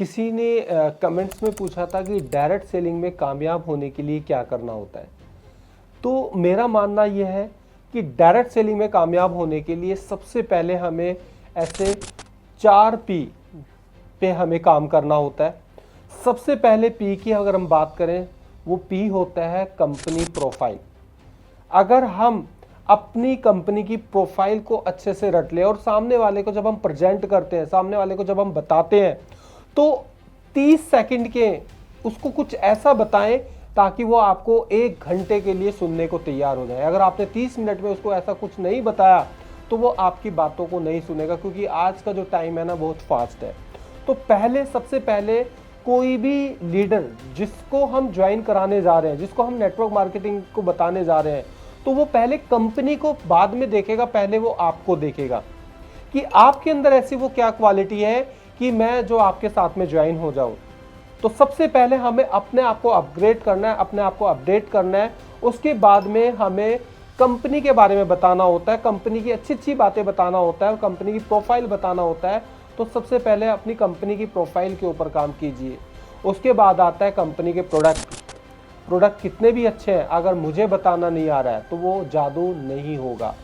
किसी ने कमेंट्स में पूछा था कि डायरेक्ट सेलिंग में कामयाब होने के लिए क्या करना होता है। तो मेरा मानना यह है कि डायरेक्ट सेलिंग में कामयाब होने के लिए सबसे पहले हमें ऐसे 4 P पे हमें काम करना होता है। सबसे पहले P की अगर हम बात करें, वो P होता है कंपनी प्रोफाइल। अगर हम अपनी कंपनी की प्रोफाइल को अच्छे से रट लें और सामने वाले को जब हम प्रेजेंट करते हैं, सामने वाले को जब हम बताते हैं, तो 30 सेकंड के उसको कुछ ऐसा बताएं ताकि वो आपको 1 घंटे के लिए सुनने को तैयार हो जाए। अगर आपने 30 मिनट में उसको ऐसा कुछ नहीं बताया तो वो आपकी बातों को नहीं सुनेगा, क्योंकि आज का जो टाइम है ना बहुत फास्ट है। तो सबसे पहले कोई भी लीडर जिसको हम ज्वाइन कराने जा रहे हैं, जिसको हम नेटवर्क मार्केटिंग को बताने जा रहे हैं, तो वो पहले कंपनी को बाद में देखेगा, पहले वो आपको देखेगा कि आपके अंदर ऐसी वो क्या क्वालिटी है कि मैं जो आपके साथ में ज्वाइन हो जाऊं। तो सबसे पहले हमें अपने आप को अपग्रेड करना है, अपने आप को अपडेट करना है। उसके बाद में हमें कंपनी के बारे में बताना होता है, कंपनी की अच्छी अच्छी बातें बताना होता है और कंपनी की प्रोफाइल बताना होता है। तो सबसे पहले अपनी कंपनी की प्रोफाइल के ऊपर काम कीजिए। उसके बाद आता है कंपनी के प्रोडक्ट कितने भी अच्छे हैं, अगर मुझे बताना नहीं आ रहा है तो वो जादू नहीं होगा।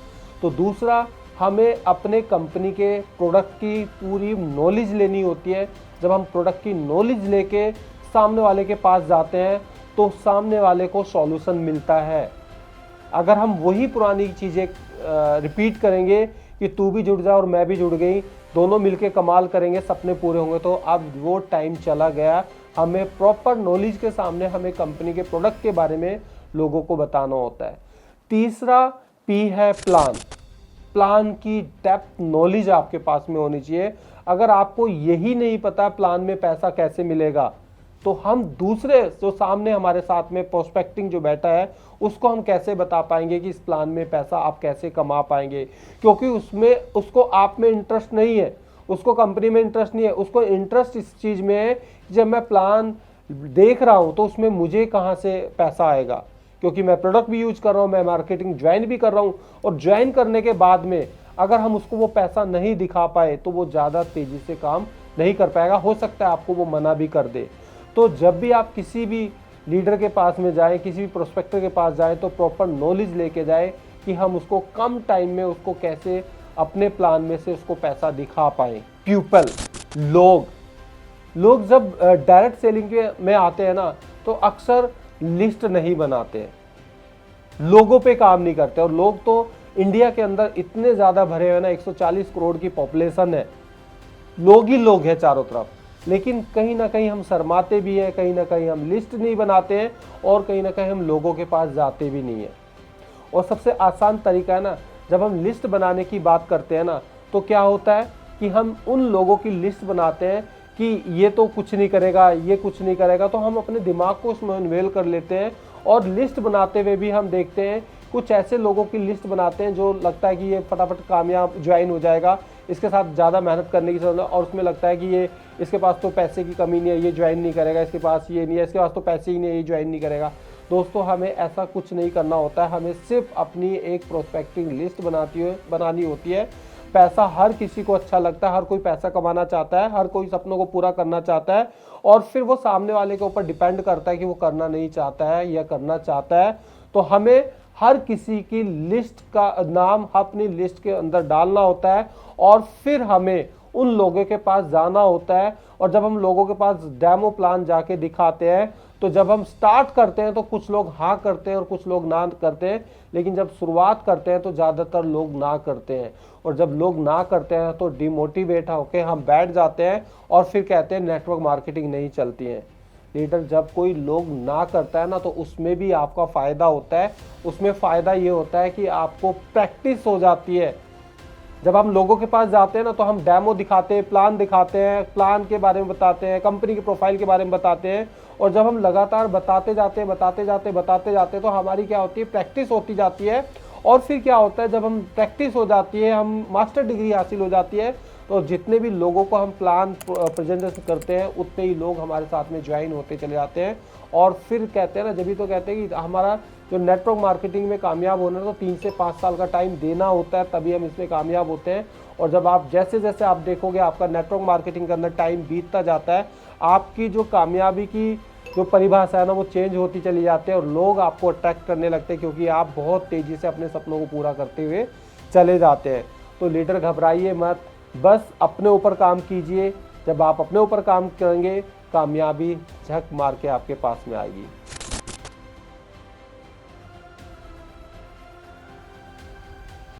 तो दूसरा, हमें अपने कंपनी के प्रोडक्ट की पूरी नॉलेज लेनी होती है। जब हम प्रोडक्ट की नॉलेज लेके सामने वाले के पास जाते हैं तो सामने वाले को सॉल्यूशन मिलता है। अगर हम वही पुरानी चीज़ें रिपीट करेंगे कि तू भी जुड़ जा और मैं भी जुड़ गई, दोनों मिलके कमाल करेंगे, सपने पूरे होंगे, तो अब वो टाइम चला गया। हमें प्रॉपर नॉलेज के सामने हमें कंपनी के प्रोडक्ट के बारे में लोगों को बताना होता है। तीसरा P है प्लान की डेप्थ नॉलेज आपके पास में होनी चाहिए। अगर आपको यही नहीं पता प्लान में पैसा कैसे मिलेगा, तो हम दूसरे जो सामने हमारे साथ में प्रोस्पेक्टिंग जो बैठा है उसको हम कैसे बता पाएंगे कि इस प्लान में पैसा आप कैसे कमा पाएंगे, क्योंकि उसको आप में इंटरेस्ट नहीं है, उसको कंपनी में इंटरेस्ट नहीं है, उसको इंटरेस्ट इस चीज़ में है कि जब मैं प्लान देख रहा हूँ तो उसमें मुझे कहाँ से पैसा आएगा, क्योंकि मैं प्रोडक्ट भी यूज कर रहा हूँ, मैं मार्केटिंग ज्वाइन भी कर रहा हूँ। और ज्वाइन करने के बाद में अगर हम उसको वो पैसा नहीं दिखा पाए तो वो ज़्यादा तेज़ी से काम नहीं कर पाएगा, हो सकता है आपको वो मना भी कर दे। तो जब भी आप किसी भी लीडर के पास में जाएं, किसी भी प्रोस्पेक्टर के पास जाएं, तो प्रॉपर नॉलेज लेके जाएं कि हम उसको कम टाइम में उसको कैसे अपने प्लान में से उसको पैसा दिखा पाएं। प्यूपल लोग जब डायरेक्ट सेलिंग में आते हैं ना, तो अक्सर लिस्ट नहीं बनाते हैं, लोगों पे काम नहीं करते। और लोग तो इंडिया के अंदर इतने ज़्यादा भरे हुए ना, 140 करोड़ की पॉपुलेशन है, लोग ही लोग हैं चारों तरफ, लेकिन कहीं ना कहीं हम शर्माते भी हैं, कहीं ना कहीं हम लिस्ट नहीं बनाते हैं और कहीं ना कहीं हम लोगों के पास जाते भी नहीं हैं। और सबसे आसान तरीका है ना, जब हम लिस्ट बनाने की बात करते हैं ना, तो क्या होता है कि हम उन लोगों की लिस्ट बनाते हैं कि ये तो कुछ नहीं करेगा, ये कुछ नहीं करेगा, तो हम अपने दिमाग को उसमें इन्वेल कर लेते हैं। और लिस्ट बनाते हुए भी हम देखते हैं कुछ ऐसे लोगों की लिस्ट बनाते हैं जो लगता है कि ये फटाफट कामयाब ज्वाइन हो जाएगा, इसके साथ ज़्यादा मेहनत करने की जरूरत है, और उसमें लगता है कि ये इसके पास तो पैसे की कमी नहीं है, ये ज्वाइन नहीं करेगा, इसके पास ये नहीं है, इसके पास तो पैसे ही नहीं है, ये ज्वाइन नहीं करेगा। दोस्तों, हमें ऐसा कुछ नहीं करना होता है, हमें सिर्फ अपनी एक प्रोस्पेक्टिंग लिस्ट बनानी होती है। पैसा हर किसी को अच्छा लगता है, हर कोई पैसा कमाना चाहता है, हर कोई सपनों को पूरा करना चाहता है, और फिर वो सामने वाले के ऊपर डिपेंड करता है कि वो करना नहीं चाहता है या करना चाहता है। तो हमें हर किसी की लिस्ट का नाम अपनी लिस्ट के अंदर डालना होता है और फिर हमें उन लोगों के पास जाना होता है। और जब हम लोगों के पास डेमो प्लान जाके दिखाते हैं, तो जब हम स्टार्ट करते हैं तो कुछ लोग हाँ करते हैं और कुछ लोग ना करते हैं, लेकिन जब शुरुआत करते हैं तो ज़्यादातर लोग ना करते हैं। और जब लोग ना करते हैं तो डिमोटिवेट होकर हम बैठ जाते हैं और फिर कहते हैं नेटवर्क मार्केटिंग नहीं चलती है। लीडर, जब कोई लोग ना करता है ना, तो उसमें भी आपका फ़ायदा होता है। उसमें फ़ायदा ये होता है कि आपको प्रैक्टिस हो जाती है। जब हम लोगों के पास जाते हैं ना, तो हम डेमो दिखाते हैं, प्लान दिखाते हैं, प्लान के बारे में बताते हैं, कंपनी के प्रोफाइल के बारे में बताते हैं, और जब हम लगातार बताते जाते तो हमारी क्या होती है, प्रैक्टिस होती जाती है। और फिर क्या होता है, जब हम प्रैक्टिस हो जाती है, हम मास्टर डिग्री हासिल हो जाती है, तो जितने भी लोगों को हम प्लान प्रेजेंटेशन करते हैं उतने ही लोग हमारे साथ में ज्वाइन होते चले जाते हैं। और फिर कहते हैं ना, जब भी तो कहते हैं कि हमारा जो नेटवर्क मार्केटिंग में कामयाब होना है तो 3 से 5 साल का टाइम देना होता है, तभी हम इसमें कामयाब होते हैं। और जब आप जैसे जैसे आप देखोगे आपका नेटवर्क मार्केटिंग के अंदर टाइम बीतता जाता है, आपकी जो कामयाबी की जो परिभाषा है ना वो चेंज होती चली जाती है और लोग आपको अट्रैक्ट करने लगते हैं, क्योंकि आप बहुत तेज़ी से अपने सपनों को पूरा करते हुए चले जाते हैं। तो लीडर घबराइए मत, बस अपने ऊपर काम कीजिए। जब आप अपने ऊपर काम करेंगे, कामयाबी झक मार के आपके पास में आएगी।